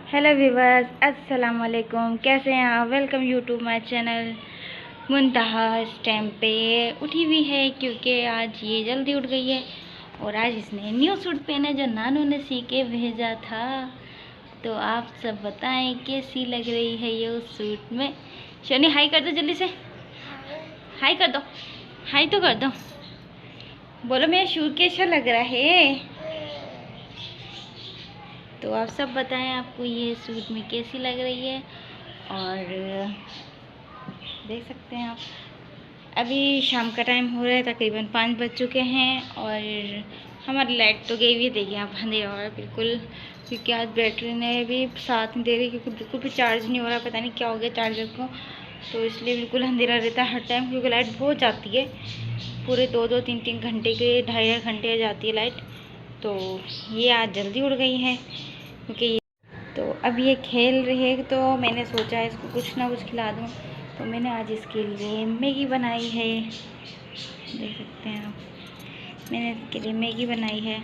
Hello viewers, अस्सलाम वालेकुम। कैसे हैं आप? Welcome YouTube my channel. Muntaha इस टाइम पे उठी हुई है क्योंकि आज ये जल्दी उठ गई है और आज इसने न्यू सूट पहने जो नानू ने सी के भेजा था। तो आप सब बताएं कैसी लग रही है ये उस सूट में। शोनी हाई कर दो, जल्दी से हाई कर दो, हाई तो कर दो। बोलो मेरा सूट कैसा लग रहा है। तो आप सब बताएं आपको ये सूट में कैसी लग रही है। और देख सकते हैं आप, अभी शाम का टाइम हो रहा है, तकरीबन 5 बज चुके हैं और हमारी लाइट तो गई हुई है। देखिए आप, अंधेरा हो रहा है बिल्कुल, क्योंकि आज बैटरी ने भी साथ नहीं दे रही, क्योंकि बिल्कुल भी चार्ज नहीं हो रहा। पता नहीं क्या हो गया चार्जर को, तो इसलिए बिल्कुल अंधेरा रहता है हर टाइम, क्योंकि लाइट बहुत जाती है। पूरे 2-2, 3-3 घंटे के, 2.5 घंटे जाती है लाइट। तो ये आज जल्दी उड़ गई है क्योंकि तो अब ये खेल रही है, तो मैंने सोचा इसको कुछ ना कुछ खिला दूँ। तो मैंने आज इसके लिए मैगी बनाई है। देख सकते हैं आप, मैंने इसके लिए मैगी बनाई है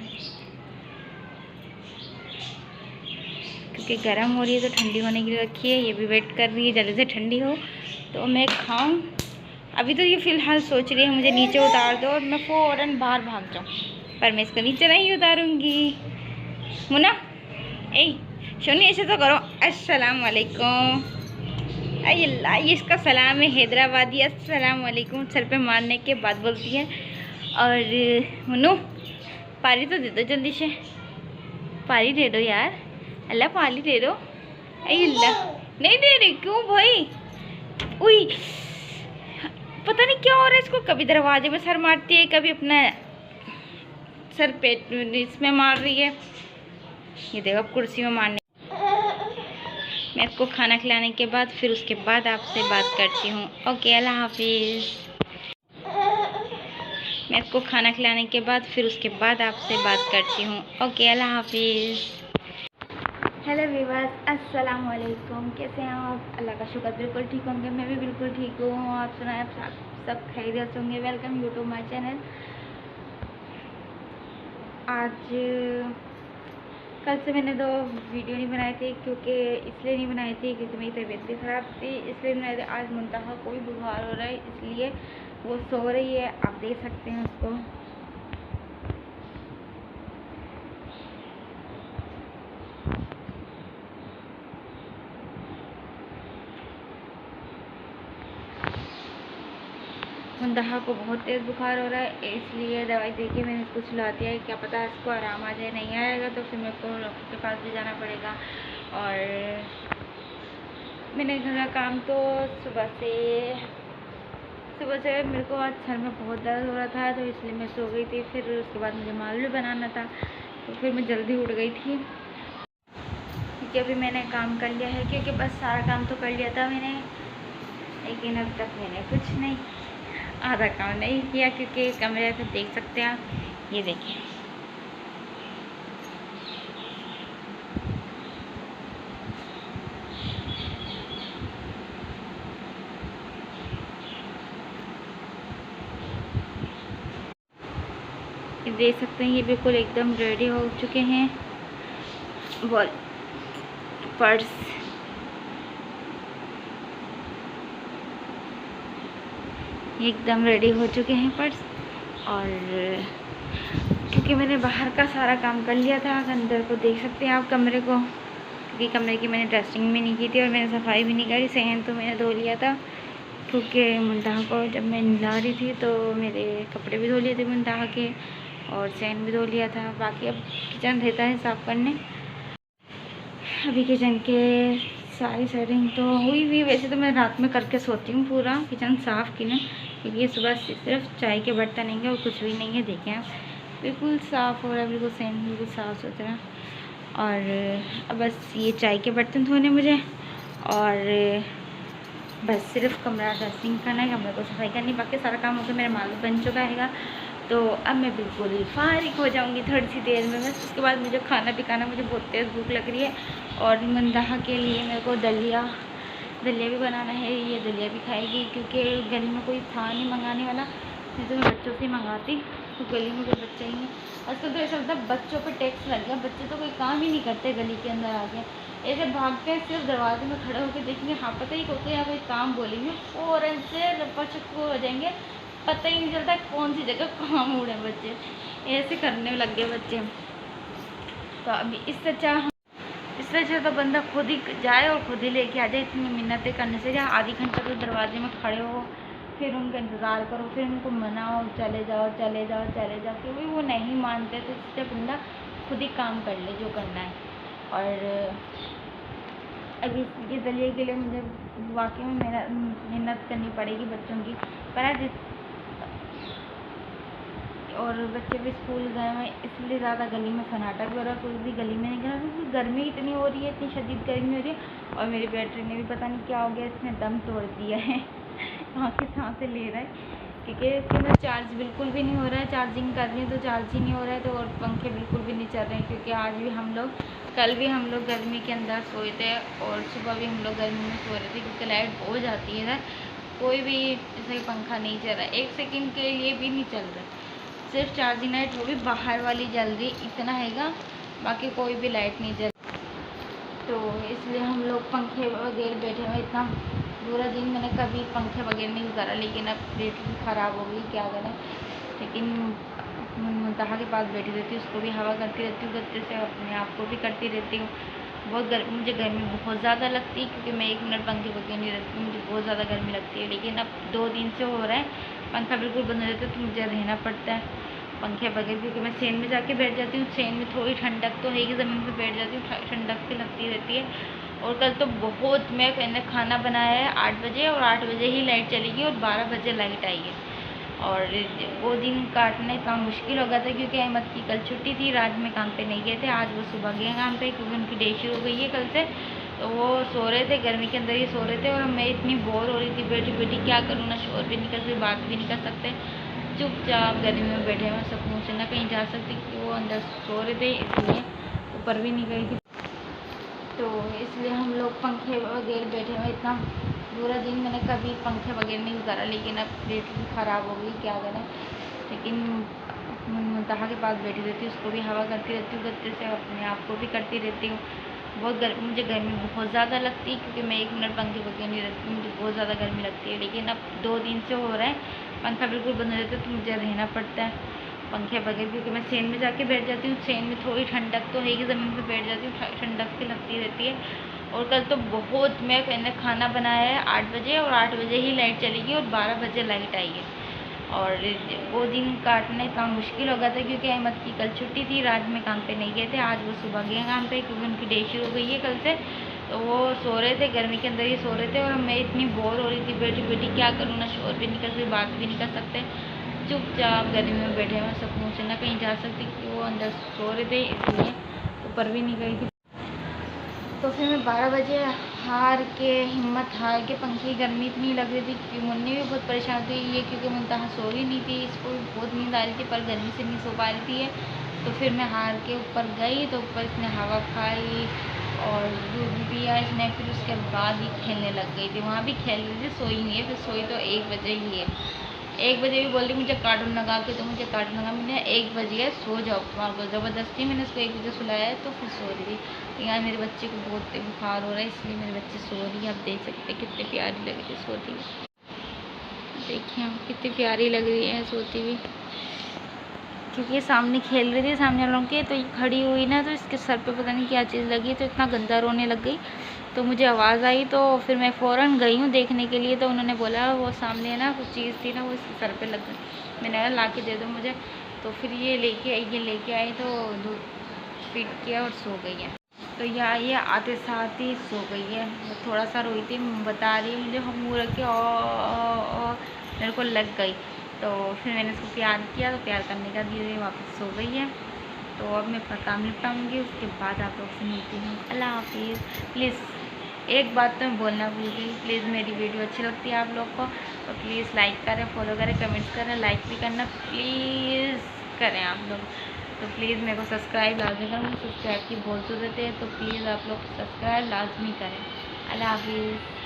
क्योंकि गर्म हो रही है तो ठंडी होने के लिए रखी है। ये भी वेट कर रही है जल्दी से ठंडी हो तो मैं खाऊं। अभी तो ये फ़िलहाल सोच रही है मुझे नीचे उतार दो और मैं फ़ौरन बाहर भाग जाऊँ, पर मैं इसको नीचे नहीं उतारूँगी। मुन्ना, ए शोनी, ऐसे तो करो। अस्सलाम वालेकुम। अल्लाह, ये इसका सलाम है हैदराबादी। अस्सलाम वालेकुम सर पे मारने के बाद बोलती है। और मुन्नू, पानी तो दे दो जल्दी से, पानी दे दो यार। अल्लाह पानी दे दो। अल्लाह नहीं दे रही, क्यों भाई? उई, पता नहीं क्या हो रहा है इसको, कभी दरवाजे में सर मारती है, कभी अपना सर पेट इसमें मार रही है। ये देखो अब कुर्सी में मारने। मैं इसको खाना खिलाने के बाद फिर उसके बाद आपसे बात करती हूँ। ओके, अल्लाह हाफिज़। मैं इसको खाना खिलाने के बाद फिर उसके बाद आपसे बात करती हूँ। ओके, अल्लाह हाफिज़। हेलो व्यूवर्स, अस्सलाम वालेकुम। कैसे हैं आप? अल्लाह का शुक्र, बिल्कुल ठीक होंगे। मैं भी बिल्कुल ठीक हूँ। आप सुनाएं, आप सब खैरियत होंगे। Welcome YouTube my channel. आज कल से मैंने 2 वीडियो नहीं बनाए थे, क्योंकि इसलिए नहीं बनाई थी क्योंकि मेरी तबीयत भी ख़राब थी, इसलिए बनाए थे। आज मुंतहा को भी बुखार हो रहा है, इसलिए वो सो रही है। आप देख सकते हैं उसको। मुंतहा को बहुत तेज़ बुखार हो रहा है, इसलिए दवाई देके मैंने इसको सुला दिया है। क्या पता इसको आराम आ जाए, नहीं आएगा तो फिर मेरे को डॉक्टर के पास भी जाना पड़ेगा। और मैंने घर का काम तो सुबह से मेरे को आज सर में बहुत दर्द हो रहा था, तो इसलिए मैं सो गई थी। फिर उसके बाद मुझे मालूम बनाना था, तो फिर मैं जल्दी उठ गई थी, क्योंकि अभी मैंने काम कर लिया है। क्योंकि बस सारा काम तो कर लिया था मैंने, लेकिन अब तक मैंने कुछ नहीं, आधा काम नहीं किया। क्योंकि कमरे से देख सकते हैं आप, ये देखिए, ये देख सकते हैं, ये बिल्कुल एकदम रेडी हो चुके हैं। बॉल पर्स एकदम रेडी हो चुके हैं पर्स। और क्योंकि मैंने बाहर का सारा काम कर लिया था, अंदर को देख सकते हैं आप कमरे को, क्योंकि कमरे की मैंने डस्टिंग भी नहीं की थी और मैंने सफाई भी नहीं करी। सहन तो मैंने धो लिया था, क्योंकि मुंतहा को जब मैं नहला रही थी तो मेरे कपड़े भी धो लिए थे मुंतहा के, और सहन भी धो लिया था। बाकी अब किचन रहता है साफ़ करने। अभी किचन के सारी सेटिंग तो हुई हुई। वैसे तो मैं रात में करके सोती हूँ पूरा किचन साफ़ किचन, क्योंकि ये सुबह सिर्फ चाय के बर्तन नहीं है और कुछ भी नहीं है। देखें आप, बिल्कुल साफ़ हो रहा है, बिल्कुल सेम, बिल्कुल साफ़ सुथरा। और अब बस ये चाय के बर्तन धोने मुझे, और बस सिर्फ कमरा डस्टिंग करना है, कमरे को सफाई करनी, बाकी सारा काम होकर मेरा मालूम बन चुका है। तो अब मैं बिल्कुल फारिग हो जाऊंगी थोड़ी सी देर में बस। उसके बाद मुझे खाना पकाना, मुझे बहुत तेज़ भूख लग रही है। और मुंतहा के लिए मेरे को दलिया भी बनाना है। ये दलिया भी खाएगी, क्योंकि गली में कोई था नहीं मंगाने वाला, नहीं तो मैं बच्चों से मंगाती। तो गली में कोई बच्चा ही नहीं। आजकल तो ऐसा होता है, बच्चों पर टैक्स लग गया, बच्चे तो कोई काम ही नहीं करते गली के अंदर आके। ऐसे भागते हैं, सिर्फ दरवाजे में खड़े होकर देखेंगे, हाँ पता ही होता है यहाँ कोई काम बोलेंगे, फ़ौरन से लपचक हो जाएंगे, पता ही नहीं चलता कौन सी जगह कहाँ उड़े बच्चे, ऐसे करने लग गए बच्चे। तो अभी इससे अच्छा तो बंदा खुद ही जाए और खुद ही लेके आ जाए। इतनी मिन्नतें करने से या आधी घंटा तो दरवाजे में खड़े हो, फिर उनका इंतज़ार करो, फिर उनको मनाओ चले जाओ चले जाओ चले जाओ, क्योंकि वो नहीं मानते, तो इससे बंदा खुद ही काम कर ले जो करना है। और अभी इसके जरिए के लिए मुझे वाकई में मेहनत करनी पड़ेगी बच्चों की, पर और बच्चे भी स्कूल गए हैं, इसलिए ज़्यादा गली में सन्नाटा भी हो रहा है, कोई भी गली में नहीं गया क्योंकि गर्मी इतनी हो रही है, इतनी शदीद गर्मी हो रही है। और मेरी बैटरी ने भी पता नहीं क्या हो गया, इसने दम तोड़ दिया है वहाँ की सांसें ले रहा है, क्योंकि इसके अंदर चार्ज बिल्कुल भी नहीं हो रहा है। चार्जिंग कर रही है तो चार्ज ही नहीं हो रहा है, तो और पंखे बिल्कुल भी नहीं चल रहे हैं, क्योंकि आज भी हम लोग, कल भी हम लोग गर्मी के अंदर सोए थे और सुबह भी हम लोग गर्मी में सो रहे थे, क्योंकि लाइट हो जाती है इधर, कोई भी जैसे पंखा नहीं चल रहा है, 1 सेकंड के लिए भी नहीं चल रहा, सिर्फ चार्जिंग लाइट वो भी बाहर वाली जल रही, इतना हैगा, बाकी कोई भी लाइट नहीं जल। तो इसलिए हम लोग पंखे वगैरह बैठे हुए, इतना पूरा दिन मैंने कभी पंखे वगैरह नहीं करा, लेकिन अब बैटरी ख़राब हो गई, क्या करें। लेकिन मुंतहा के पास बैठी रहती हूँ, उसको भी हवा करती रहती हूँ गत्ते से, अपने आप को भी करती रहती हूँ। मुझे गर्मी बहुत ज़्यादा लगती है, क्योंकि मैं 1 मिनट पंखे बगैर नहीं रहती हूँ, मुझे बहुत ज़्यादा गर्मी लगती है। लेकिन अब 2 दिन से हो रहा है, पंखा बिल्कुल बंद हो जाता है, तो मुझे रहना पड़ता है पंखे बगैर, क्योंकि मैं सेन में जाके बैठ जाती हूँ। सेन में थोड़ी ठंडक तो है कि ज़मीन पे बैठ जाती हूँ, ठंडक भी लगती रहती है। और कल तो बहुत, मैंने खाना बनाया है 8 बजे, और 8 बजे ही लाइट चली और 12 बजे लाइट आई है। और वो दिन काटना इतना मुश्किल हो गया था, क्योंकि अहमद की कल छुट्टी थी, रात में काम पे नहीं गए थे, आज वो सुबह गए काम पे, क्योंकि उनकी डे शुरू हो गई है कल से। तो वो सो रहे थे, गर्मी के अंदर ही सो रहे थे, और मैं इतनी बोर हो रही थी बैठी बैठी, क्या करूँ, ना शोर भी नहीं कर सकते, बात भी नहीं कर सकते, चुपचाप गर्मी में बैठे हुए सुकून से, ना कहीं जा सकती, क्योंकि वो अंदर सो रहे थे, इसलिए ऊपर भी नहीं गई थी। तो इसलिए हम लोग पंखे वगैरह बैठे हुए, इतना पूरा दिन मैंने कभी पंखे वगैरह नहीं करा, लेकिन अब बैटरी ख़राब हो गई, क्या करें। लेकिन मुंतहा के पास बैठी रहती हूँ, उसको भी हवा करती रहती हूँ गत्ते से, अपने आप को भी करती रहती हूँ। मुझे गर्मी बहुत ज़्यादा लगती है, क्योंकि मैं 1 मिनट पंखे बगैर नहीं रहती हूँ, मुझे बहुत ज़्यादा गर्मी लगती है। लेकिन अब 2 दिन से हो रहा है, पंखा बिल्कुल बंद हो जाता है, तो मुझे रहना पड़ता है पंखे बगैर, क्योंकि मैं सेन में जाके बैठ जाती हूँ। सेन में थोड़ी ठंडक तो है कि ज़मीन पे बैठ जाती हूँ, ठंडक भी लगती रहती है। और कल तो बहुत, मैंने खाना बनाया है 8 बजे, और 8 बजे ही लाइट चली और 12 बजे लाइट आई है। और वो दिन काटना इतना मुश्किल हो गया था, क्योंकि अहमद की कल छुट्टी थी, रात में काम पे नहीं गए थे, आज वो सुबह गए काम पे, क्योंकि उनकी डे शुरू हो गई है कल से। तो वो सो रहे थे, गर्मी के अंदर ही सो रहे थे, और मैं इतनी बोर हो रही थी बैठी बैठी, क्या करूँ, ना शोर भी नहीं कर सकती, बात भी नहीं कर सकते, चुपचाप गर्मी में बैठे हुए सुकून से, ना कहीं जा सकती, क्योंकि वो अंदर सो रहे थे, इसलिए ऊपर भी नहीं गई थी। तो फिर मैं 12 बजे हिम्मत हार के, पंखे गर्मी इतनी लग रही थी कि मुन्नी भी बहुत परेशान थी, ये क्योंकि मुंतहा सो ही नहीं थी, इसको भी बहुत नींद आ रही थी, पर गर्मी से नहीं सो पा रही थी। तो फिर मैं हार के ऊपर गई, तो ऊपर इसने हवा खाई और दूध भी पिया इसने, फिर उसके बाद ही खेलने लग गई थी, वहाँ भी खेल रही थी, सोई नहीं है, फिर सोई तो 1 बजे ही है। 1 बजे भी बोल रही मुझे कार्टून लगा के, तो मुझे कार्टून लगा, मैंने 1 बज गया, सो जाओ तुम्हारे को, ज़बरदस्ती मैंने उसको 1 बजे सुलाया है, तो फिर सो रही थी। यार मेरे बच्चे को बहुत बुखार हो रहा है, इसलिए मेरे बच्चे सो रही है। आप देख सकते हैं कितनी प्यारी लग रही है सोती हुई, देखिए हम कितनी प्यारी लग रही है सोती हुई, क्योंकि ये सामने खेल रही थी सामने वालों के, तो ये खड़ी हुई ना, तो इसके सर पे पता नहीं क्या चीज़ लगी, तो इतना गंदा रोने लग गई। तो मुझे आवाज़ आई, तो फिर मैं फ़ौरन गई हूँ देखने के लिए, तो उन्होंने बोला वो सामने ना कुछ चीज़ थी ना, वो इसके सर पे लग गई। मैंने कहा ला के दे दो मुझे, तो फिर ये लेके आई, तो दूध फीड किया और सो गई है। तो ये आते साथ ही सो गई है। वो थोड़ा सा रोई थी, बता रही मुझे हम मुँह रख के, और मेरे को लग गई। तो फिर मैंने उसको प्यार किया, तो प्यार करने का धीरे वापस सो गई है। तो अब मैं अपना काम निपटाऊँगी, उसके बाद आप लोग से मिलती हूँ। अल्लाह हाफिज़। प्लीज़ एक बात तो मैं बोलना भूल गई, प्लीज़ मेरी वीडियो अच्छी लगती है आप लोग को, तो प्लीज़ लाइक करें, फॉलो करें, कमेंट्स करें, लाइक भी करना प्लीज़ करें आप लोग। तो प्लीज़ मेरे को सब्सक्राइब लाजमी करें, मुझे सब्सक्राइब की बहुत ज़रूरत है, तो प्लीज़ आप लोग सब्सक्राइब लाजमी करें। अल्लाह हाफिज़।